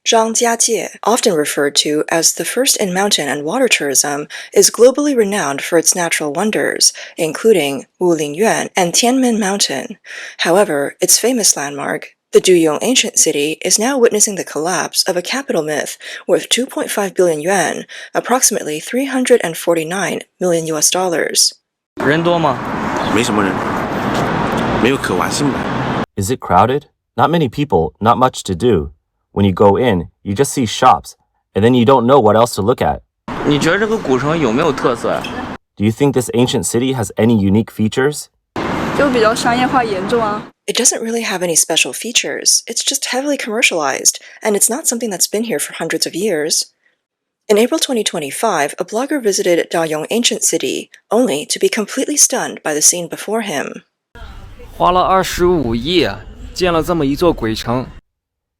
Zhangjiajie, often referred to as the first in mountain and water tourism, is globally renowned for its natural wonders, including Wulingyuan and Tianmen Mountain. However, its famous landmark, the Duyong Ancient City, is now witnessing the collapse of a capital myth worth 2.5 billion yuan, approximately 349 million US dollars. 人多吗？没什么人，没有可玩性的。 Is it crowded? Not many people, not much to do. When you go in, you just see shops, and then you don't know what else to look at. 你觉得这个古城有没有特色呀？ Do you think this ancient city has any unique features? 就比较商业化严重啊。 It doesn't really have any special features. It's just heavily commercialized, and it's not something that's been here for hundreds of years. In April 2025, a blogger visited Duyong Ancient City, only to be completely stunned by the scene before him. 花了25亿建了这么一座鬼城。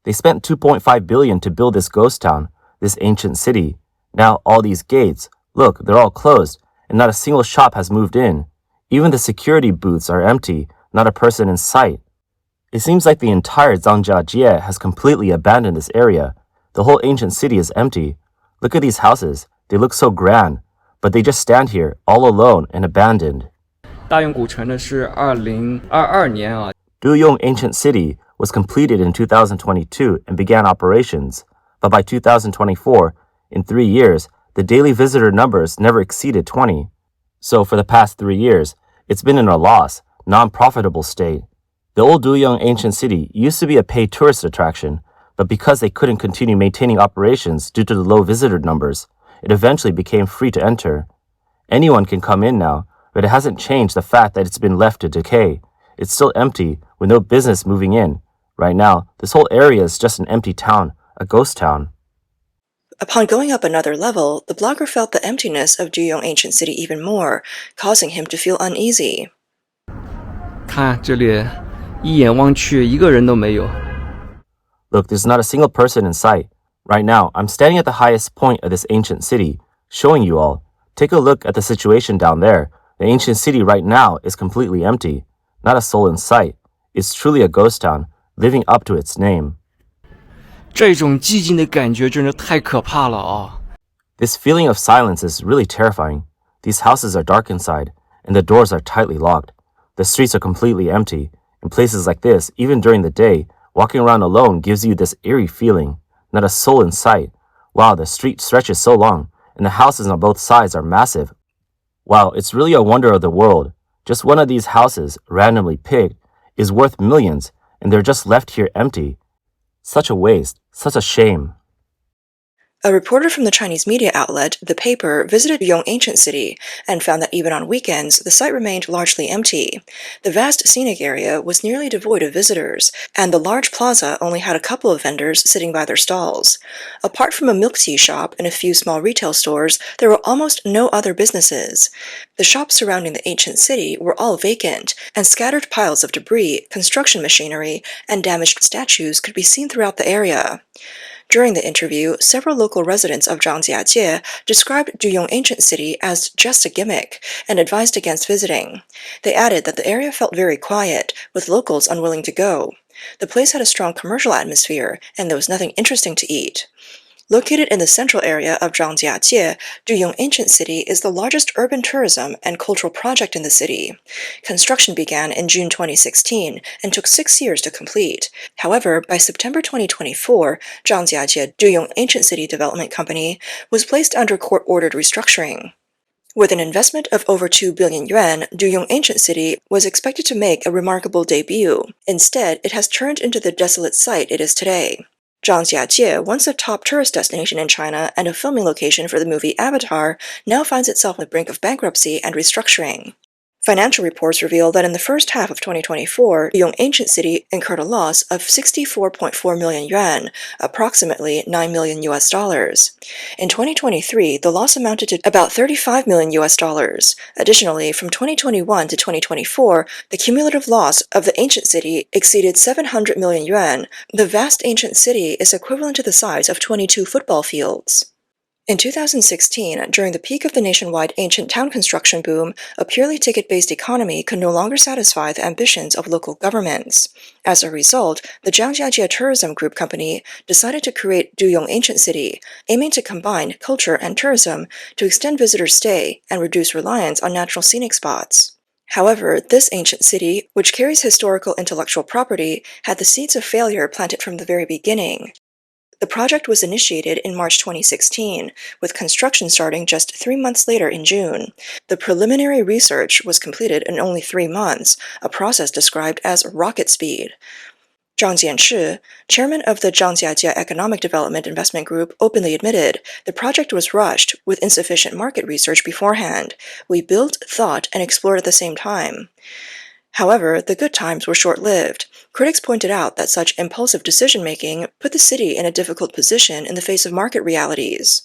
They spent 2.5 billion to build this ghost town, this ancient city. Now all these gates, look, they're all closed, and not a single shop has moved in. Even the security booths are empty, not a person in sight. It seems like the entire Zhangjiajie has completely abandoned this area. The whole ancient city is empty. Look at these houses. They look so grand, but they just stand here, all alone and abandoned. 大庸古城呢是2022年啊。 Duyong Ancient City was completed in 2022 and began operations, but by 2024, in 3 years, the daily visitor numbers never exceeded 20. So for the past 3 years, it's been in a loss, non-profitable state. The old Duyong Ancient City used to be a paid tourist attraction, but because they couldn't continue maintaining operations due to the low visitor numbers, it eventually became free to enter. Anyone can come in now, but it hasn't changed the fact that it's been left to decay. It's still empty, with no business moving in. Right now, this whole area is just an empty town, a ghost town. Upon going up another level, the blogger felt the emptiness of Duyong Ancient City even more, causing him to feel uneasy. 看这里，一眼望去一个人都没有。 Look, there's not a single person in sight. Right now, I'm standing at the highest point of this ancient city, showing you all. Take a look at the situation down there. The ancient city right now is completely empty. Not a soul in sight. It's truly a ghost town, living up to its name. 这种寂静的感觉真的太可怕了啊！ This feeling of silence is really terrifying. These houses are dark inside, and the doors are tightly locked. The streets are completely empty. In places like this, even during the day, walking around alone gives you this eerie feeling. Not a soul in sight. Wow, the street stretches so long, and the houses on both sides are massive. Wow, it's really a wonder of the world. Just one of these houses, randomly picked, is worth millions, and they're just left here empty. Such a waste, such a shame. A reporter from the Chinese media outlet, The Paper, visited Duyong Ancient City and found that even on weekends, the site remained largely empty. The vast scenic area was nearly devoid of visitors, and the large plaza only had a couple of vendors sitting by their stalls. Apart from a milk tea shop and a few small retail stores, there were almost no other businesses. The shops surrounding the ancient city were all vacant, and scattered piles of debris, construction machinery, and damaged statues could be seen throughout the area. During the interview, several local residents of Zhangjiajie described Duyong Ancient City as just a gimmick and advised against visiting. They added that the area felt very quiet, with locals unwilling to go. The place had a strong commercial atmosphere, and there was nothing interesting to eat. Located in the central area of Zhangjiajie, Duyong Ancient City is the largest urban tourism and cultural project in the city. Construction began in June 2016 and took 6 years to complete. However, by September 2024, Zhangjiajie Duyong Ancient City Development Company was placed under court-ordered restructuring. With an investment of over 2 billion yuan, Duyong Ancient City was expected to make a remarkable debut. Instead, it has turned into the desolate site it is today. Zhangjiajie, once a top tourist destination in China and a filming location for the movie Avatar, now finds itself on the brink of bankruptcy and restructuring. Financial reports reveal that in the first half of 2024, Duyong Ancient City incurred a loss of 64.4 million yuan, approximately 9 million US dollars. In 2023, the loss amounted to about 35 million US dollars. Additionally, from 2021 to 2024, the cumulative loss of the ancient city exceeded 700 million yuan. The vast ancient city is equivalent to the size of 22 football fields. In 2016, during the peak of the nationwide ancient town construction boom, a purely ticket-based economy could no longer satisfy the ambitions of local governments. As a result, the Zhangjiajie Tourism Group company decided to create Duyong Ancient City, aiming to combine culture and tourism to extend visitors' stay and reduce reliance on natural scenic spots. However, this ancient city, which carries historical intellectual property, had the seeds of failure planted from the very beginning. The project was initiated in March 2016, with construction starting just 3 months later in June. The preliminary research was completed in only 3 months, a process described as rocket speed. Zhang Jianshi, chairman of the Zhangjiajie Economic Development Investment Group, openly admitted the project was rushed with insufficient market research beforehand. We built, thought, and explored at the same time. However, the good times were short-lived. Critics pointed out that such impulsive decision-making put the city in a difficult position in the face of market realities.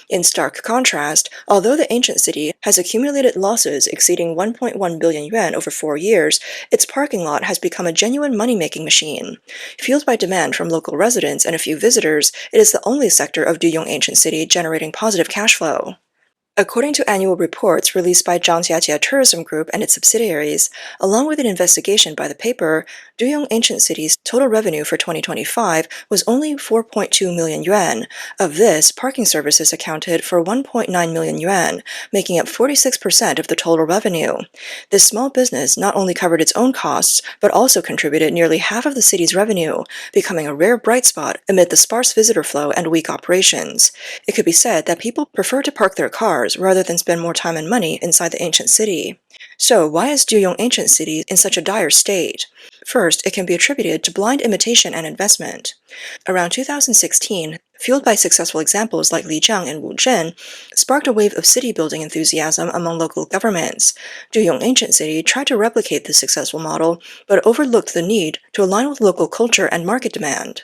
In stark contrast, although the ancient city has accumulated losses exceeding 1.1 billion yuan over 4 years, its parking lot has become a genuine money-making machine. Fueled by demand from local residents and a few visitors, it is the only sector of Duyong Ancient City generating positive cash flow. According to annual reports released by Zhangjiajie Tourism Group and its subsidiaries, along with an investigation by the paper, Duyong Ancient City's total revenue for 2025 was only 4.2 million yuan. Of this, parking services accounted for 1.9 million yuan, making up 46% of the total revenue. This small business not only covered its own costs, but also contributed nearly half of the city's revenue, becoming a rare bright spot amid the sparse visitor flow and weak operations. It could be said that people prefer to park their cars rather than spend more time and money inside the ancient city. So why is Duyong Ancient City in such a dire state? First, it can be attributed to blind imitation and investment. Around 2016, fueled by successful examples like Lijiang and Wuzhen, sparked a wave of city-building enthusiasm among local governments. Duyong Ancient City tried to replicate this successful model, but overlooked the need to align with local culture and market demand.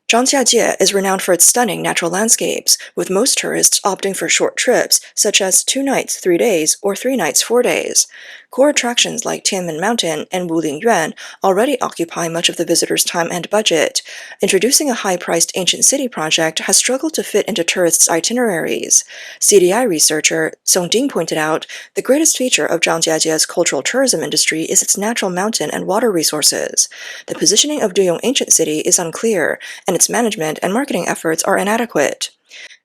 Zhangjiajie is renowned for its stunning natural landscapes, with most tourists opting for short trips, such as 2 nights, 3 days, or 3 nights, 4 days. Core attractions like Tianmen Mountain and Wulingyuan already occupy much of the visitors' time and budget. Introducing a high-priced ancient city project has struggled to fit into tourists' itineraries. CDI researcher Song Ding pointed out, the greatest feature of Zhangjiajie's cultural tourism industry is its natural mountain and water resources. The positioning of Duyong Ancient City is unclear, and its management and marketing efforts are inadequate.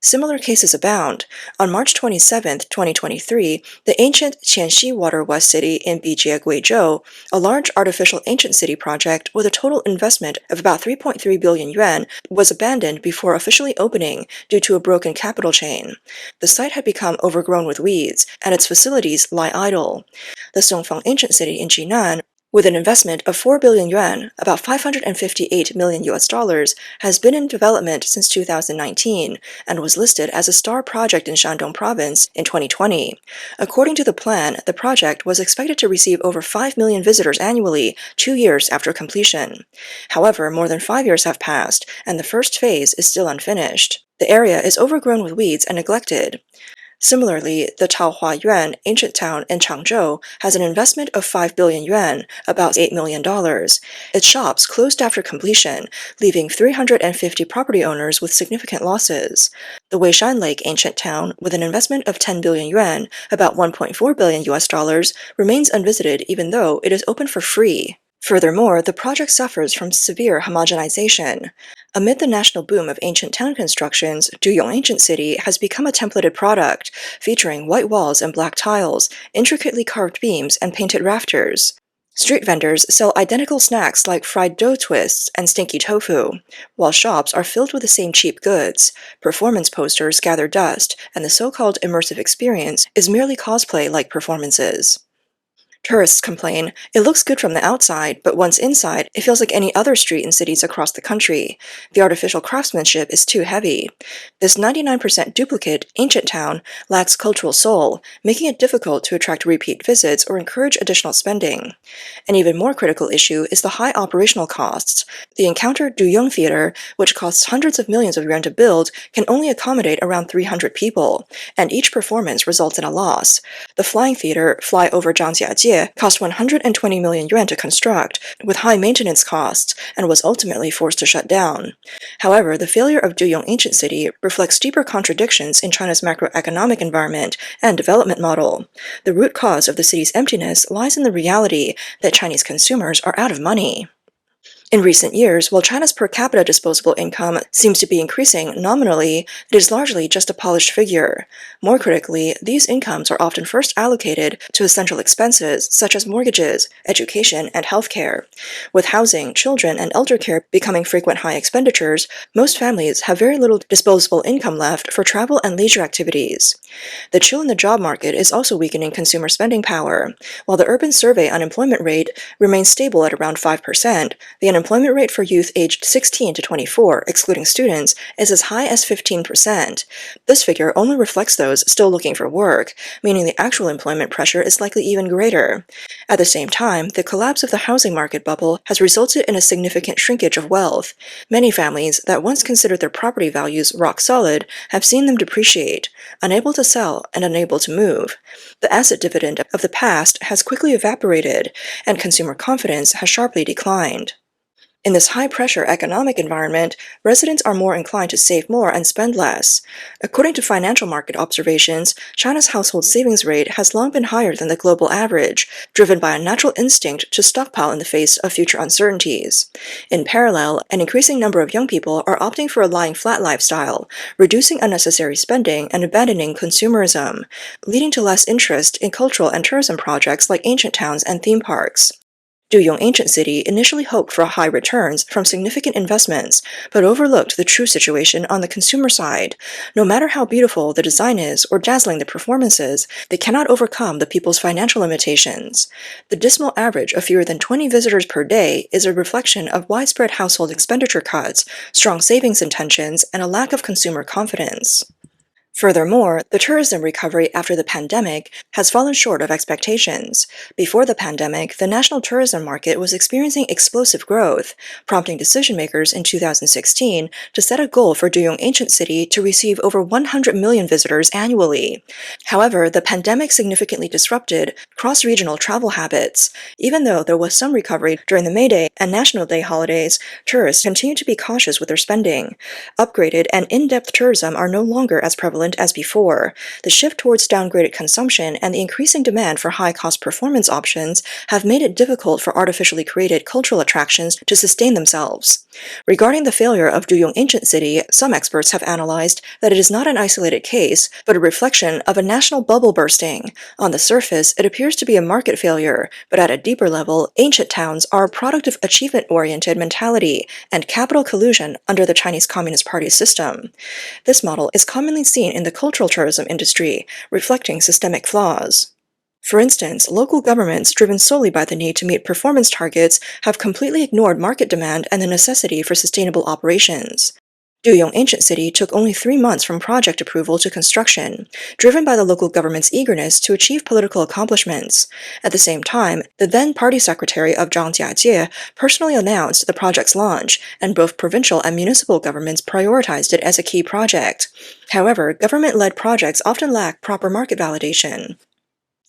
Similar cases abound. On March 27, 2023, the ancient Qianxi Water West City in Bijie, Guizhou, a large artificial ancient city project with a total investment of about 3.3 billion yuan, was abandoned before officially opening due to a broken capital chain. The site had become overgrown with weeds, and its facilities lie idle. The Songfeng Ancient City in Jinan, with an investment of 4 billion yuan, about $558 million, has been in development since 2019 and was listed as a star project in Shandong province in 2020. According to the plan, the project was expected to receive over 5 million visitors annually 2 years after completion. However, more than 5 years have passed, and the first phase is still unfinished. The area is overgrown with weeds and neglected. Similarly, the Taohua Yuan ancient town in Changzhou has an investment of 5 billion yuan, about $8 million. Its shops closed after completion, leaving 350 property owners with significant losses. The Weishan Lake ancient town, with an investment of 10 billion yuan, about $1.4 billion, remains unvisited even though it is open for free. Furthermore, the project suffers from severe homogenization. Amid the national boom of ancient town constructions, Duyong Ancient City has become a templated product, featuring white walls and black tiles, intricately carved beams, and painted rafters. Street vendors sell identical snacks like fried dough twists and stinky tofu, while shops are filled with the same cheap goods. Performance posters gather dust, and the so-called immersive experience is merely cosplay-like performances. Tourists complain, it looks good from the outside, but once inside, it feels like any other street in cities across the country. The artificial craftsmanship is too heavy. This 99% duplicate ancient town lacks cultural soul, making it difficult to attract repeat visits or encourage additional spending. An even more critical issue is the high operational costs. The Encounter Duyong Theater, which costs hundreds of millions of yuan to build, can only accommodate around 300 people, and each performance results in a loss. The Flying Theater, Fly over Zhangjiajie, Zhangjiajie cost 120 million yuan to construct, with high maintenance costs, and was ultimately forced to shut down. However, the failure of Duyong Ancient City reflects deeper contradictions in China's macroeconomic environment and development model. The root cause of the city's emptiness lies in the reality that Chinese consumers are out of money. In recent years, while China's per capita disposable income seems to be increasing nominally, it is largely just a polished figure. More critically, these incomes are often first allocated to essential expenses such as mortgages, education, and healthcare. With housing, children, and elder care becoming frequent high expenditures, most families have very little disposable income left for travel and leisure activities. The chill in the job market is also weakening consumer spending power. While the urban survey unemployment rate remains stable at around 5%, the unemployment rate for youth aged 16 to 24, excluding students, is as high as 15%. This figure only reflects those still looking for work, meaning the actual employment pressure is likely even greater. At the same time, the collapse of the housing market bubble has resulted in a significant shrinkage of wealth. Many families that once considered their property values rock solid have seen them depreciate, unable to sell and unable to move. The asset dividend of the past has quickly evaporated, and consumer confidence has sharply declined. In this high-pressure economic environment, residents are more inclined to save more and spend less. According to financial market observations, China's household savings rate has long been higher than the global average, driven by a natural instinct to stockpile in the face of future uncertainties. In parallel, an increasing number of young people are opting for a lying-flat lifestyle, reducing unnecessary spending and abandoning consumerism, leading to less interest in cultural and tourism projects like ancient towns and theme parks. Duyong Ancient City initially hoped for high returns from significant investments, but overlooked the true situation on the consumer side. No matter how beautiful the design is or dazzling the performances, they cannot overcome the people's financial limitations. The dismal average of fewer than 20 visitors per day is a reflection of widespread household expenditure cuts, strong savings intentions, and a lack of consumer confidence. Furthermore, the tourism recovery after the pandemic has fallen short of expectations. Before the pandemic, the national tourism market was experiencing explosive growth, prompting decision-makers in 2016 to set a goal for Duyong Ancient City to receive over 100 million visitors annually. However, the pandemic significantly disrupted cross-regional travel habits. Even though there was some recovery during the May Day and National Day holidays, tourists continue to be cautious with their spending. Upgraded and in-depth tourism are no longer as prevalent as before. The shift towards downgraded consumption and the increasing demand for high-cost performance options have made it difficult for artificially created cultural attractions to sustain themselves. Regarding the failure of Duyong Ancient City, some experts have analyzed that it is not an isolated case, but a reflection of a national bubble bursting. On the surface, it appears to be a market failure, but at a deeper level, ancient towns are a product of achievement-oriented mentality and capital collusion under the Chinese Communist Party system. This model is commonly seen in the cultural tourism industry, reflecting systemic flaws. For instance, local governments driven solely by the need to meet performance targets have completely ignored market demand and the necessity for sustainable operations. Duyong Ancient City took only 3 months from project approval to construction, driven by the local government's eagerness to achieve political accomplishments. At the same time, the then party secretary of Zhangjiajie personally announced the project's launch, and both provincial and municipal governments prioritized it as a key project. However, government-led projects often lack proper market validation.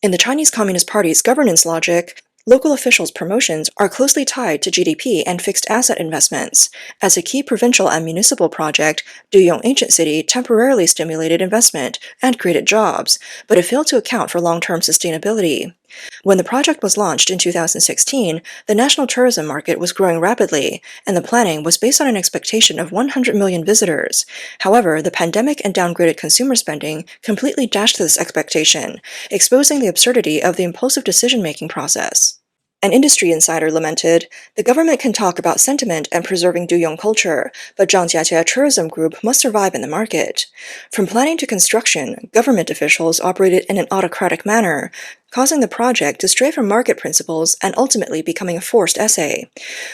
In the Chinese Communist Party's governance logic, local officials' promotions are closely tied to GDP and fixed asset investments. As a key provincial and municipal project, Duyong Ancient City temporarily stimulated investment and created jobs, but it failed to account for long-term sustainability. When the project was launched in 2016, the national tourism market was growing rapidly, and the planning was based on an expectation of 100 million visitors. However, the pandemic and downgraded consumer spending completely dashed this expectation, exposing the absurdity of the impulsive decision-making process. An industry insider lamented, "The government can talk about sentiment and preserving Duyong culture, but Zhangjiajie Tourism Group must survive in the market." From planning to construction, government officials operated in an autocratic manner, causing the project to stray from market principles and ultimately becoming a forced essay.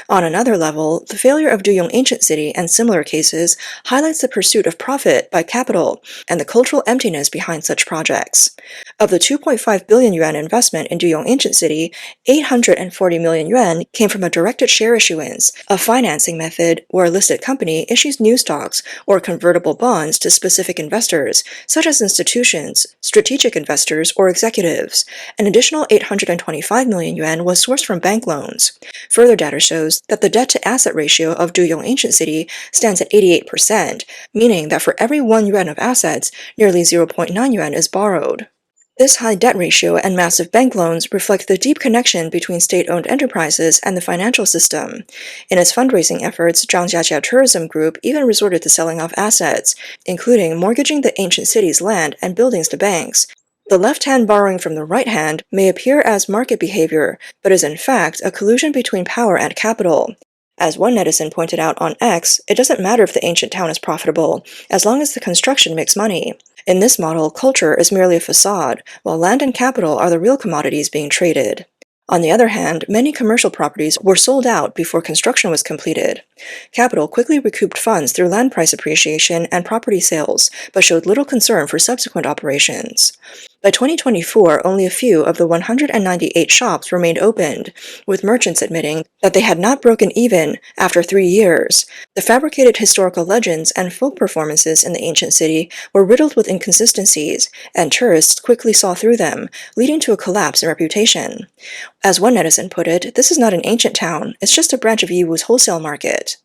On another level, the failure of Duyong Ancient City and similar cases highlights the pursuit of profit by capital and the cultural emptiness behind such projects. Of the 2.5 billion yuan investment in Duyong Ancient City, 840 million yuan came from a directed share issuance, a financing method where a listed company issues new stocks or convertible bonds to specific investors, such as institutions, strategic investors, or executives. An additional 825 million yuan was sourced from bank loans. Further data shows that the debt-to-asset ratio of Duyong Ancient City stands at 88%, meaning that for every 1 yuan of assets, nearly 0.9 yuan is borrowed. This high debt ratio and massive bank loans reflect the deep connection between state-owned enterprises and the financial system. In its fundraising efforts, Zhangjiajie Tourism Group even resorted to selling off assets, including mortgaging the ancient city's land and buildings to banks. The left hand borrowing from the right hand may appear as market behavior, but is in fact a collusion between power and capital. As one netizen pointed out on X, it doesn't matter if the ancient town is profitable, as long as the construction makes money. In this model, culture is merely a facade, while land and capital are the real commodities being traded. On the other hand, many commercial properties were sold out before construction was completed. Capital quickly recouped funds through land price appreciation and property sales, but showed little concern for subsequent operations. By 2024, only a few of the 198 shops remained opened, with merchants admitting that they had not broken even after 3 years. The fabricated historical legends and folk performances in the ancient city were riddled with inconsistencies, and tourists quickly saw through them, leading to a collapse in reputation. As one netizen put it, this is not an ancient town, it's just a branch of Yiwu's wholesale market.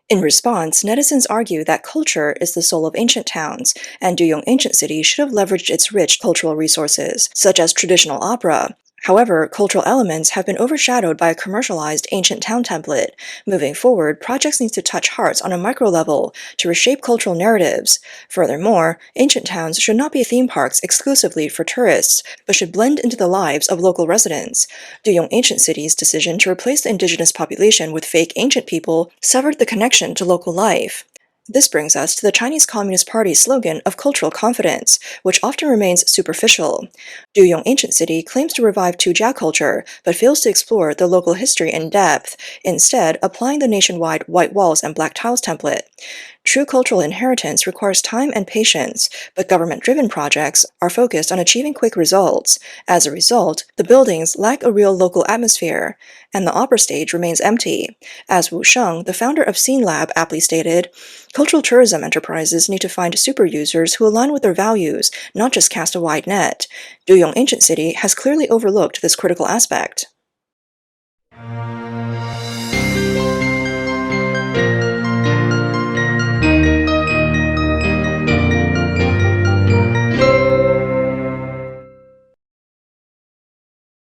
In response, netizens argue that culture is the soul of ancient towns, and Duyong Ancient City should have leveraged its rich cultural resources, such as traditional opera. However, cultural elements have been overshadowed by a commercialized ancient town template. Moving forward, projects need to touch hearts on a micro level to reshape cultural narratives. Furthermore, ancient towns should not be theme parks exclusively for tourists, but should blend into the lives of local residents. Duyong Ancient City's decision to replace the indigenous population with fake ancient people severed the connection to local life. This brings us to the Chinese Communist Party's slogan of cultural confidence, which often remains superficial. Duyong Ancient City claims to revive Tujia culture, but fails to explore the local history in depth, instead applying the nationwide white walls and black tiles template. True cultural inheritance requires time and patience, but government-driven projects are focused on achieving quick results. As a result, the buildings lack a real local atmosphere, and the opera stage remains empty. As Wu Sheng, the founder of Scene Lab, aptly stated, cultural tourism enterprises need to find super users who align with their values, not just cast a wide net. Duyong Ancient City has clearly overlooked this critical aspect.